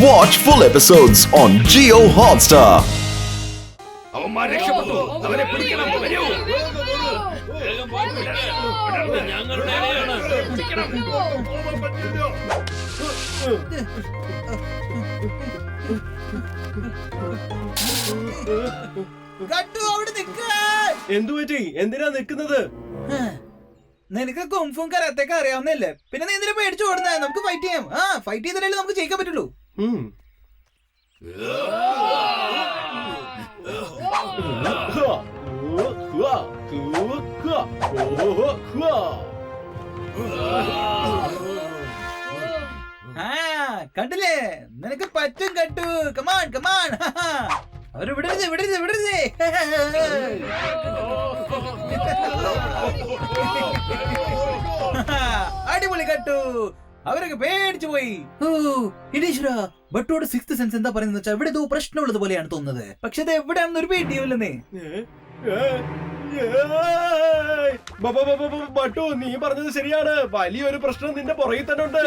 Watch full episodes on Jio Hotstar. എന്തുപറ്റി? എന്തിനാ നിൽക്കുന്നത്? നിനക്ക് കുംഫും കരാത്തൊക്കെ അറിയാവുന്നല്ലേ, പിന്നെ നീ എന്തിനാ പേടിച്ചു ഓടുന്നേ? നമുക്ക് ഫൈറ്റ് ചെയ്യാം. ഫൈറ്റ് ചെയ്തിട്ടല്ലേ നമുക്ക് ജയിക്കാൻ പറ്റുള്ളൂ. കണ്ടില്ലേ, നിനക്ക് പറ്റും കട്ടു. Come on come on. അവര് വിടരുത് വിടരുത് വിടരുത്. അടിപൊളി കട്ടു. അവരൊക്കെ പേടിച്ചു പോയി. ഇടീശ്വര, ബട്ടോട് സിക്സ്ത് സെൻസ് എന്താ പറയുന്നത് വെച്ചാൽ ഇവിടെ ഏതോ പ്രശ്നമുള്ളത് പോലെയാണ് തോന്നുന്നത്. പക്ഷെ അത് എവിടെയാണെന്ന് ഒരു പേടിയില്ലെന്നേ. ബട്ടു, നീ പറഞ്ഞത് ശരിയാണ്. വലിയൊരു പ്രശ്നം നിന്റെ പുറകിൽ തന്നെ ഉണ്ട്.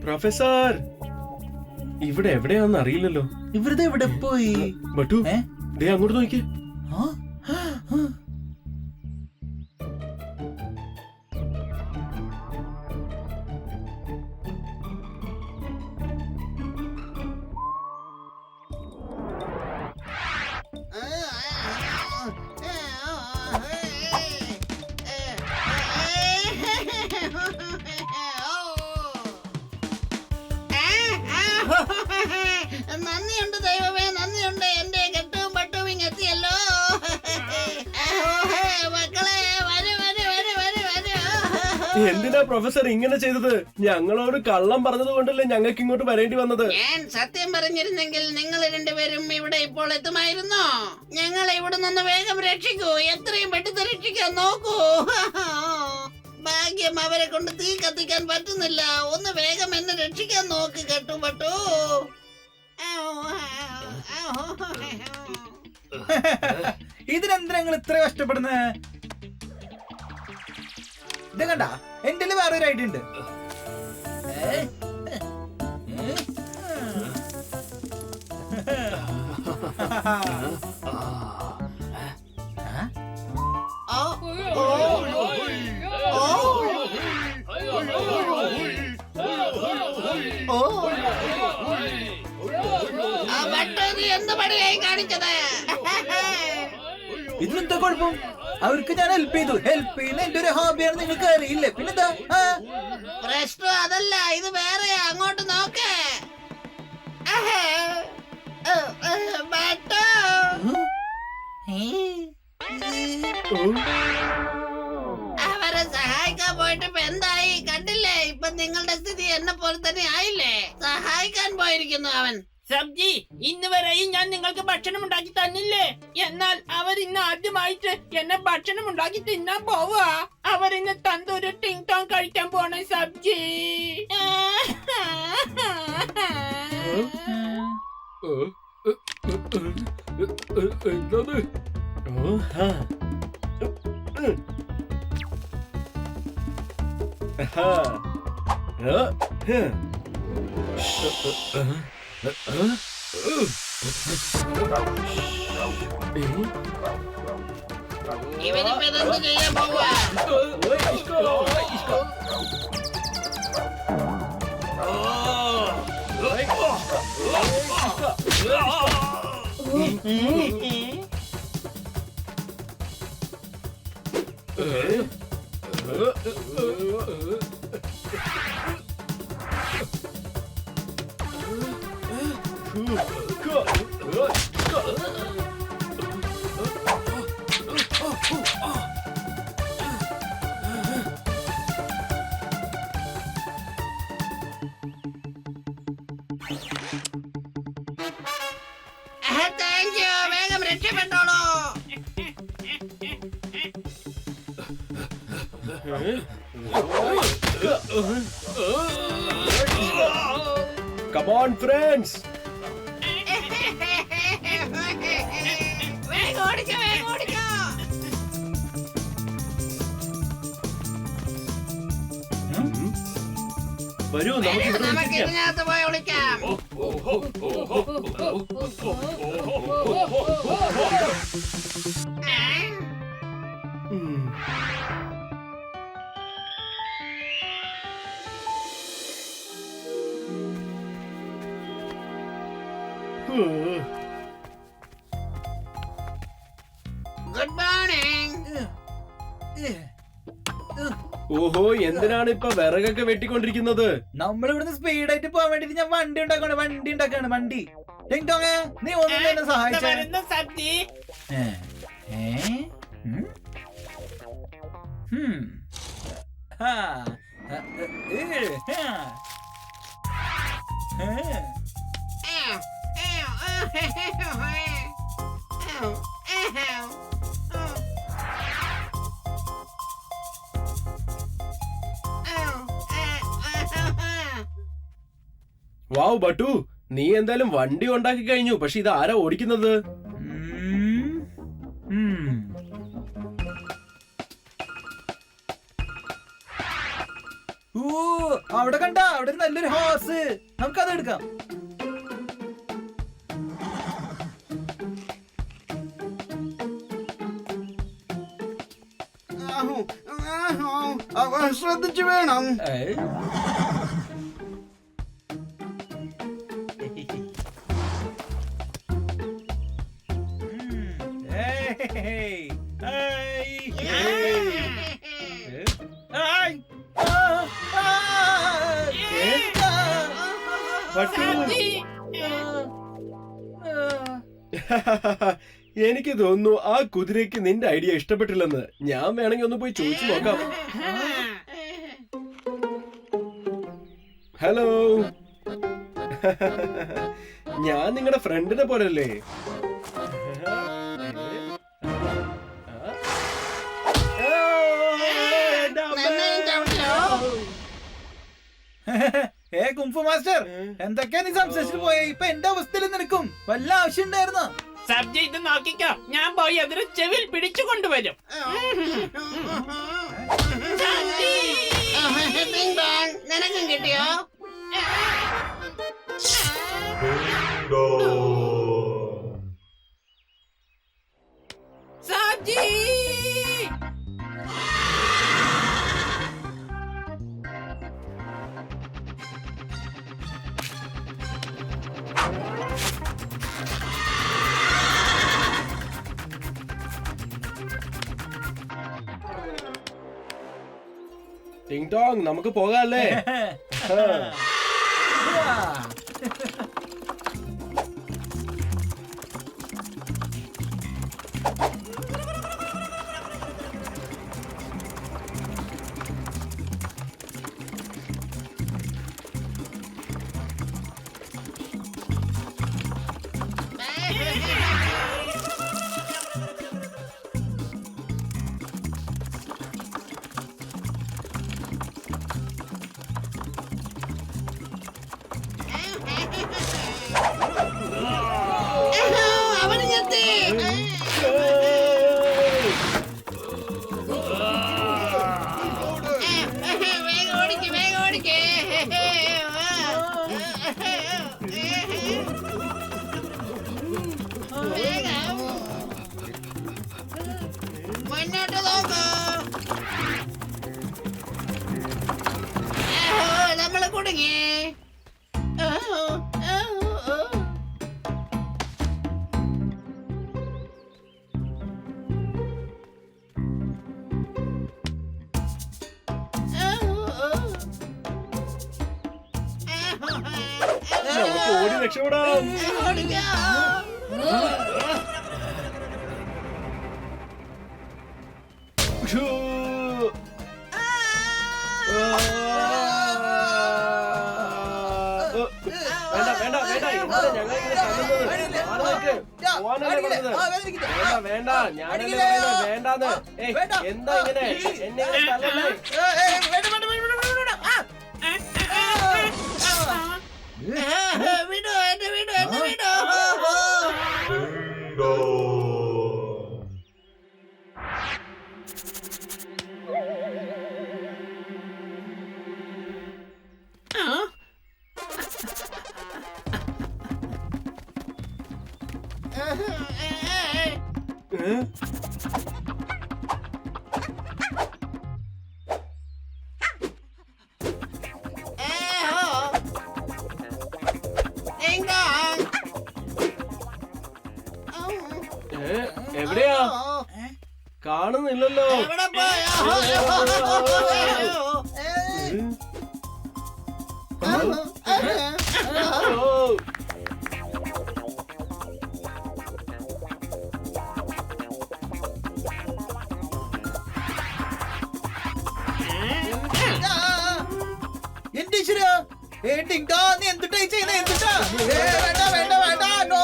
പ്രൊഫസർ, ഇവിടെ എവിടെയാന്ന് അറിയില്ലല്ലോ. ഇവരുടെ എവിടെ പോയി? ബട്ടു, ദേ അങ്ങോട്ട് നോക്കിയേ. നന്ദിയുണ്ട് ദൈവമേ, നന്ദിയുണ്ട്. എന്റെ കെട്ടും പട്ടും എത്തിയല്ലോ. മക്കളെ, എന്തിനാ പ്രൊഫസർ ഇങ്ങനെ ചെയ്തത്? ഞങ്ങളോട് കള്ളം പറഞ്ഞത് കൊണ്ടല്ലേ ഞങ്ങൾക്ക് ഇങ്ങോട്ട് വരേണ്ടി വന്നത്. ഞാൻ സത്യം പറഞ്ഞിരുന്നെങ്കിൽ നിങ്ങൾ രണ്ടുപേരും ഇവിടെ ഇപ്പോൾ എത്തുമായിരുന്നോ? ഞങ്ങളെ ഇവിടെ നിന്ന് വേഗം രക്ഷിക്കൂ. എത്രയും പെട്ടെന്ന് രക്ഷിക്കാൻ നോക്കൂ. ഭാഗ്യം, അവരെ കൊണ്ട് തീ കത്തിക്കാൻ പറ്റുന്നില്ല. ഒന്ന് വേഗം എന്നെ രക്ഷിക്കാൻ നോക്ക് കെട്ടുപട്ടു. ഇതിനെന്തിനാ നിങ്ങൾ ഇത്ര കഷ്ടപ്പെടുന്നത്? ഇത് കണ്ട, എന്റെ വേറൊരു ഐഡിയ ഉണ്ട്. എന്ത് പണിയായി കാണിച്ചത്? ഇതിനെന്താ കുഴപ്പം? അവർക്ക് ഞാൻ ഹെൽപ്പ് ചെയ്തു. ഹെൽപ്പ് ചെയ്യുന്ന എന്റെ ഒരു ഹോബിയാണ്, നിങ്ങൾക്ക് അറിയില്ലേ? പിന്നെന്താ പ്രശ്നം? അതല്ല, ഇത് വേറെ. അങ്ങോട്ട് നോക്ക്. അവരെ സഹായിക്കാൻ പോയിട്ട് ഇപ്പൊ എന്തായി? കണ്ടില്ലേ, ഇപ്പൊ നിങ്ങളുടെ സ്ഥിതി എന്നെ പോലെ തന്നെ ആയില്ലേ? സഹായിക്കാൻ പോയിരിക്കുന്നു അവൻ. സബ്ജി, ഇന്ന് വരെയും ഞാൻ നിങ്ങൾക്ക് ഭക്ഷണം ഉണ്ടാക്കി തന്നില്ലേ? എന്നാൽ അവർ ഇന്ന് ആദ്യമായിട്ട് എന്നെ ഭക്ഷണം ഉണ്ടാക്കി തിന്നാൻ പോവാ. അവരിന്ന് തന്തൂര് ടിങ് ടോങ് കഴിക്കാൻ പോണേ സബ്ജി. ഇവനിപ്പോ ഇതെന്ത് ചെയ്യാൻ പോവാ? Thank you. വേഗം രക്ഷപ്പെട്ടോളൂ. Come on, friends. വേഗം ഓടിക്കോ, വേഗം ഓടിക്കോ. വരൂ, നമുക്ക് ഇവിടെ നമുക്ക് ഒളിച്ചിരിക്കാം. ഇതിനകത്ത് പോയി വിളിക്കാം. ഉം. Good morning. ഓഹോ, എന്തിനാണ് ഇപ്പൊ വിറകൊക്കെ വെട്ടിക്കൊണ്ടിരിക്കുന്നത്? നമ്മൾ ഇവിടുന്ന് സ്പീഡായിട്ട് പോകാൻ വേണ്ടിട്ട് ഞാൻ വണ്ടി ഉണ്ടാക്കാണ് വണ്ടി. ടിങ് ടോങ്, നീ ഒന്നും എന്നെ സഹായിച്ചേ. വരുന്ന സബ്ജി. വാവ് ബട്ടു, നീ എന്തായാലും വണ്ടി ഉണ്ടാക്കി കഴിഞ്ഞു. പക്ഷെ ഇത് ആരാ ഓടിക്കുന്നത്? അവിടെ കണ്ട, അവിടെ നല്ലൊരു ഹോഴ്സ്. നമുക്കത് എടുക്കാം. ശ്രദ്ധിച്ചു വേണം. എനിക്ക് തോന്നുന്നു ആ കുതിരയ്ക്ക് നിന്റെ ഐഡിയ ഇഷ്ടപ്പെട്ടില്ലെന്ന്. ഞാൻ വേണമെങ്കിൽ ഒന്ന് പോയി ചോദിച്ചു നോക്കാം. ഹലോ, ഞാൻ നിങ്ങളുടെ ഫ്രണ്ടിനെ പോലല്ലേ? കുംഫു മാസ്റ്റർ, എന്തൊക്കെയാ നീ സംശയിച്ചിട്ട് പോയ? ഇപ്പൊ എന്റെ അവസ്ഥയിൽ നിനക്കും വല്ല ആവശ്യം ഉണ്ടായിരുന്നോ? സബ്ജി, ഇത് നോക്കിക്കോ. ഞാൻ പോയി അതിന് ചെവിൽ പിടിച്ചു കൊണ്ടുവരും. നിനക്കും കിട്ടിയോ? സബ്ജി, ടിങ് ടോങ്, നമുക്ക് പോകാല്ലേ? അവന് ഞെത്തി. വേഗം ഓടിക്ക്, വേഗം ഓടിക്ക്. വേഗം മുന്നോട്ട് നോക്കൂ. നമ്മള് കുടുങ്ങി. നമുക്ക് ഓടി രക്ഷപ്പെടാം. ഓടിക്കോ. ഷൂ. വേണ്ട വേണ്ട വേണ്ട, എന്തിനാ ഞങ്ങൾ ഇങ്ങനെ തല്ലുന്നത്? ആളുകൾക്ക് പോവാനല്ലേ പറഞ്ഞത്? വേണ്ട വേണ്ട, ഞാനല്ലേ പറയുന്നത് വേണ്ടാന്ന്. എന്താ ഇങ്ങനെ എന്നെ ഇങ്ങനെ തല്ലല്ലേ? വിടോ, എന്നെ വിടോ, എന്നെ വിടോ. എവിടെയാ? കാണുന്നില്ലല്ലോ. എവിടെ പോയോ? ഓ. എന്റെ ഈശ്വരാ, ടിങ്ടോ, നീ എന്തുട്ടായി ചെയ്യുന്നത്? എന്തുട്ടാ? വേണ്ട വേണ്ട വേണ്ട, നോ.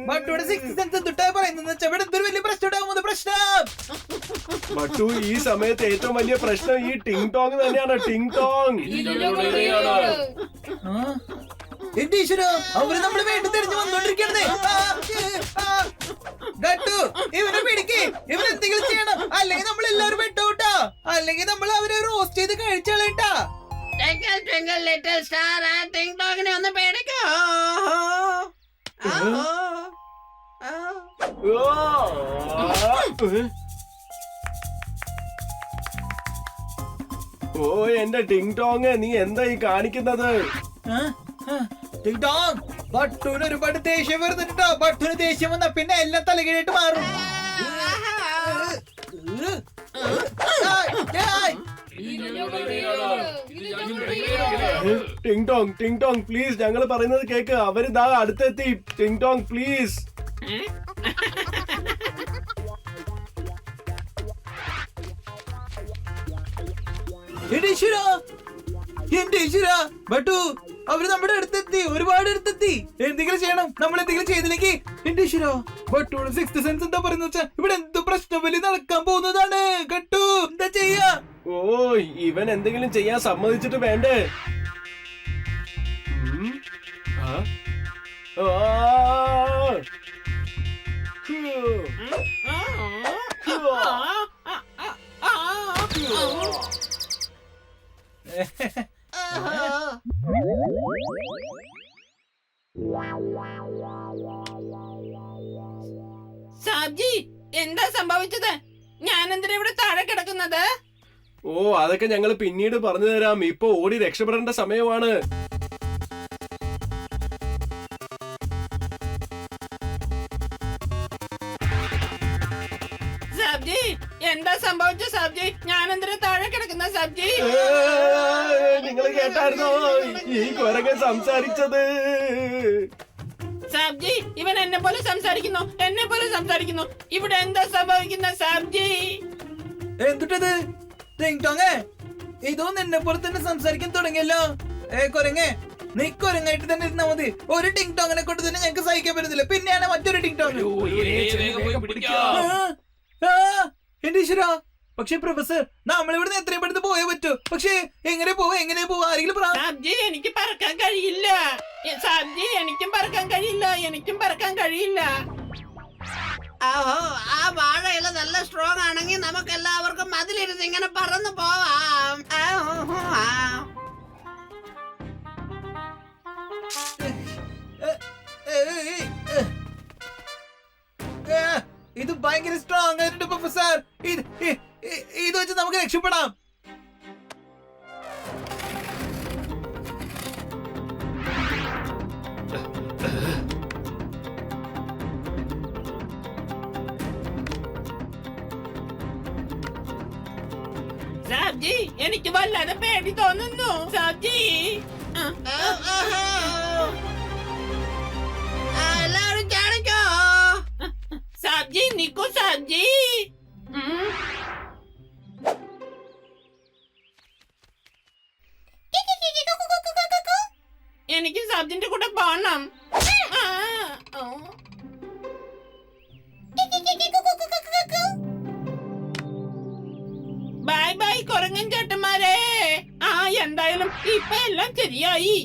ബട്ടുവിടെ സിക്സ് സെൻസ് എന്തുട്ടാ പറയുന്നത്? ഇവിടെ എന്തൊരു വലിയ പ്രശ്നം ഉണ്ടാകുന്നത്? പ്രശ്നം ബട്ടു, ഈ സമയത്ത് ഏറ്റവും വലിയ പ്രശ്നം ഈ ടിങ് ടോങ് തന്നെയാണ്. ടിങ് ടോങ്. എന്റെ ഈശ്വരാ, അവര് നമ്മള് വേണ്ടി തെരഞ്ഞു വന്നോണ്ടിരിക്കണേ. ഗട്ടു, ഇവനെ പിടിക്ക്. ഇവരെന്തെങ്കിലും ചെയ്യണം, അല്ലെങ്കിൽ നമ്മൾ എല്ലാവരും പെട്ടോട്ടാ. അല്ലെങ്കിൽ നമ്മൾ അവരെ റോസ്റ്റ് ചെയ്ത് കഴിച്ചാളേട്ടാ. Twinkle, twinkle, little star, ആ ടിങ് ടോങ്ങിനെ ഒന്ന് പേടിക്കോ. ഓ എന്റെ ടിങ് ടോങ്, നീ എന്താ ഈ കാണിക്കുന്നത്? ബട്ടുവിന് ഒരുപാട് ദേഷ്യം വരുന്നുണ്ടോ? ബട്ടുവിന് ദേഷ്യം വന്ന പിന്നെ എല്ലാം തലകീഴായിട്ട് മാറും. ടിങ് ടോങ് പ്ലീസ്, ഞങ്ങൾ പറയുന്നത് കേക്ക്. അവര് ദാ അടുത്തെത്തി. ടിങ് ടോങ് പ്ലീസ്. എന്റെ ഈശ്വര, ബട്ടു, അവര് നമ്മുടെ അടുത്തെത്തി, ഒരുപാട് അടുത്തെത്തി. എന്തെങ്കിലും ചെയ്യണം. നമ്മൾ എന്തെങ്കിലും ചെയ്തില്ലെങ്കിൽ എന്റെ ഈശ്വര, ബട്ടുവിടെ സിക്സ്ത് സെൻസ് എന്താ പറയുന്ന വെച്ചാ ഇവിടെ എന്തോ പ്രശ്നം വലിയ നടക്കാൻ പോകുന്നതാണ്. ഗട്ടു, എന്താ ചെയ്യാ? ഓ, ഇവൻ എന്തെങ്കിലും ചെയ്യാൻ സമ്മതിച്ചിട്ട് വേണ്ടേ? സാബ്ജി, എന്താ സംഭവിച്ചത്? ഞാൻ എന്തിനാ ഇവിടെ താഴെ കിടക്കുന്നത്? ഓ, അതൊക്കെ ഞങ്ങൾ പിന്നീട് പറഞ്ഞു തരാം. ഇപ്പൊ ഓടി രക്ഷപ്പെടേണ്ട സമയമാണ്. സാബ്ജി, എന്താ സംഭവിച്ച സാബ്ജി? ഞാൻ എന്തിനാ താഴെ കിടക്കുന്ന സാബ്ജി? നിങ്ങൾ കേട്ടായിരുന്നോ ഈ കുരങ്ങൻ സംസാരിച്ചത്? സാബ്ജി, ഇവൻ എന്നെ പോലെ സംസാരിക്കുന്നു, എന്നെ പോലെ സംസാരിക്കുന്നു. ഇവിടെ എന്താ സംഭവിക്കുന്ന സാബ്ജി? എന്തുട്ടത്? ടിങ്ടോങ്, ഇതോ നിന്നെ പോലെ തന്നെ സംസാരിക്കാൻ തുടങ്ങിയല്ലോ. കൊരങ്ങേ, നീ കൊരങ്ങായിട്ട് തന്നെ ഇരുന്നാ മതി. ഒരു ടിങ്ടോങ്ങിനെ കൊണ്ട് തന്നെ ഞങ്ങൾക്ക് സഹിക്കാൻ പറ്റുന്നില്ല, പിന്നെയാണ് മറ്റൊരു ടിങ്ടോങ്. എന്റെ ഈശ്വര, പക്ഷെ പ്രൊഫസർ, നമ്മളിവിടുന്ന് എത്രയും പെട്ടെന്ന് പോയേ പറ്റൂ. പക്ഷെ എങ്ങനെ പോവാ ആരെങ്കിലും പറ. സാബ്ജി, എനിക്ക് പറക്കാൻ കഴിയില്ല. സാബ്ജി, എനിക്കും പറക്കാൻ കഴിയില്ല, എനിക്കും പറക്കാൻ കഴിയില്ല. ആ വാഴയില നല്ല സ്ട്രോങ് ആണെങ്കിൽ നമുക്ക് എല്ലാവർക്കും അതിലിരുന്ന് ഇങ്ങനെ പറന്നു പോവാം. ഇത് ഭയങ്കര സ്ട്രോങ് ആയിട്ടുണ്ട് പ്രൊഫസർ. ഇത് വെച്ച് നമുക്ക് രക്ഷപ്പെടാം. സാബ്ജി, എനിക്ക് വല്ലാതെ പേടി തോന്നുന്നു. സാബ്ജി, എനിക്ക് സബ്ജിന്റെ കൂടെ പോണം. ആ, ഓ. ബൈ ബൈ കുരങ്ങൻ ചേട്ടന്മാരെ. ആ എന്തായാലും ഇപ്പൊ എല്ലാം ശരിയായി.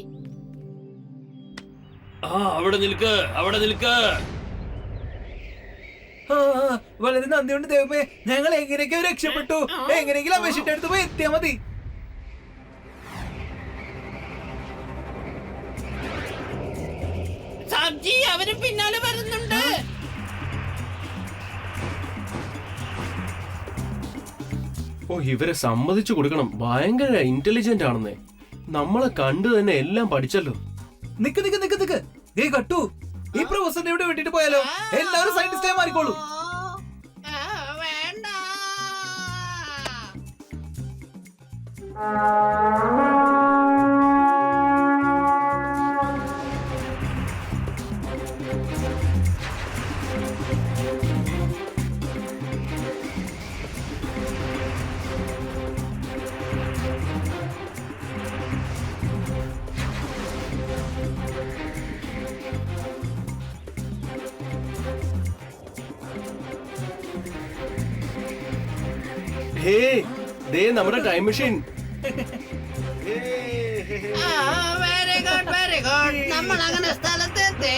അവിടെ നിൽക്ക്, അവിടെ നിൽക്ക്. വളരെ നന്ദിയുണ്ട് ദൈവമേ. ഞങ്ങൾ എങ്ങനെയൊക്കെ രക്ഷപ്പെട്ടു. എങ്ങനെയെങ്കിലും ആ മെഷീന്റെ അടുത്ത് പോയി എത്തിയാ മതി. സബ്ജി അവര് പിന്നാലെ വരുന്നുണ്ട്. ഓ ഇവരെ സമ്മതിച്ചു കൊടുക്കണം, ഭയങ്കര ഇന്റലിജന്റ് ആണെന്നേ. നമ്മളെ കണ്ടു തന്നെ എല്ലാം പഠിച്ചല്ലോ. നിക്ക് നിക്ക് നിക്ക് നിക്ക്. ഏയ് കട്ടു, ഈ പ്രൊഫസറിനെ ഇവിടെ വിട്ടിട്ട് പോയാലോ? എല്ലാവരും സയന്റിസ്റ്റായി മാറിക്കോളൂ. വേണ്ട. ഹേ ദേ നമ്മുടെ time machine. Very good very good. നമ്മൾ അങ്ങനെ സ്ഥലത്തെത്തി.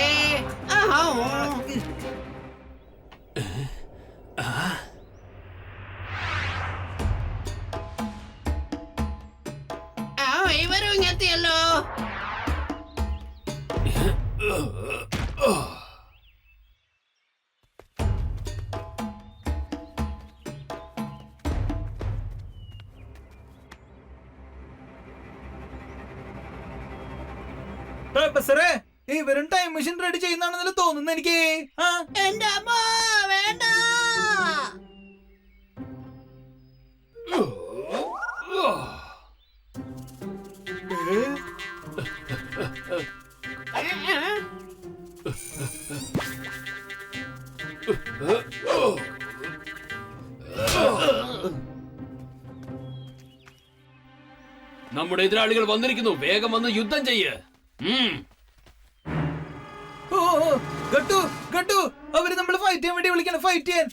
ഇവരും ഇങ്ങെത്തിയല്ലോ. പ്രൊഫസറെ, ഇവരും ടൈം മെഷീൻ റെഡി ചെയ്യുന്നാണെന്നല്ലോ തോന്നുന്നു എനിക്ക്. എന്റെ അമ്മ വേണ്ട. നമ്മുടെ എതിരാളികൾ വന്നിരിക്കുന്നു, വേഗം വന്ന് യുദ്ധം ചെയ്യ്. ഓ ഗട്ടു ഗട്ടു, അവര് നമ്മള് ഫൈറ്റ് ചെയ്യാൻ വേണ്ടി വിളിക്കണം. ഫൈറ്റ് ചെയ്യാൻ.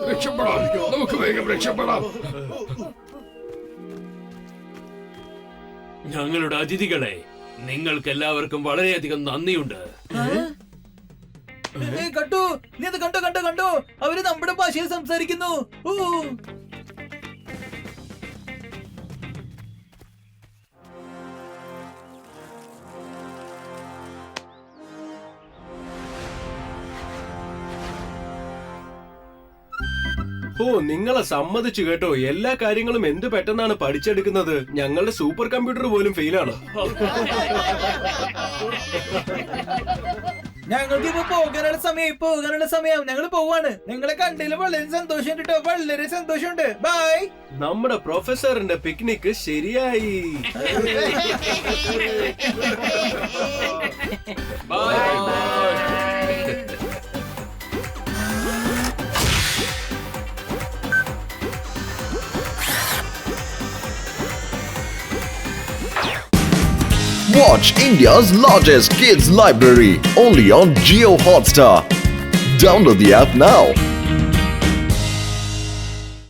രക്ഷപ്പെടാം, നമുക്ക് വേഗം രക്ഷപ്പെടാം. ഞങ്ങളുടെ അതിഥികളെ, നിങ്ങൾക്ക് എല്ലാവർക്കും വളരെയധികം നന്ദിയുണ്ട്. കണ്ടു, നീ അത് കണ്ടോ കണ്ടോ കണ്ടോ, അവര് നമ്മുടെ ഭാഷയിൽ സംസാരിക്കുന്നു. ഓ നിങ്ങളെ സമ്മതിച്ചു കേട്ടോ. എല്ലാ കാര്യങ്ങളും എന്ത് പെട്ടെന്നാണ് പഠിച്ചെടുക്കുന്നത്. ഞങ്ങളുടെ സൂപ്പർ കമ്പ്യൂട്ടർ പോലും ഫെയിലാണ്. ഞങ്ങൾക്ക് ഇപ്പൊ പോകാനുള്ള സമയം ഞങ്ങൾ പോവാണ്. നിങ്ങളെ കണ്ടതിൽ വളരെ സന്തോഷം കേട്ടോ, വളരെ സന്തോഷമുണ്ട്. ബൈ. നമ്മുടെ പ്രൊഫസറിന്റെ പിക്നിക് ശരിയായി. Watch India's largest kids library only on Jio Hotstar. Download the app now.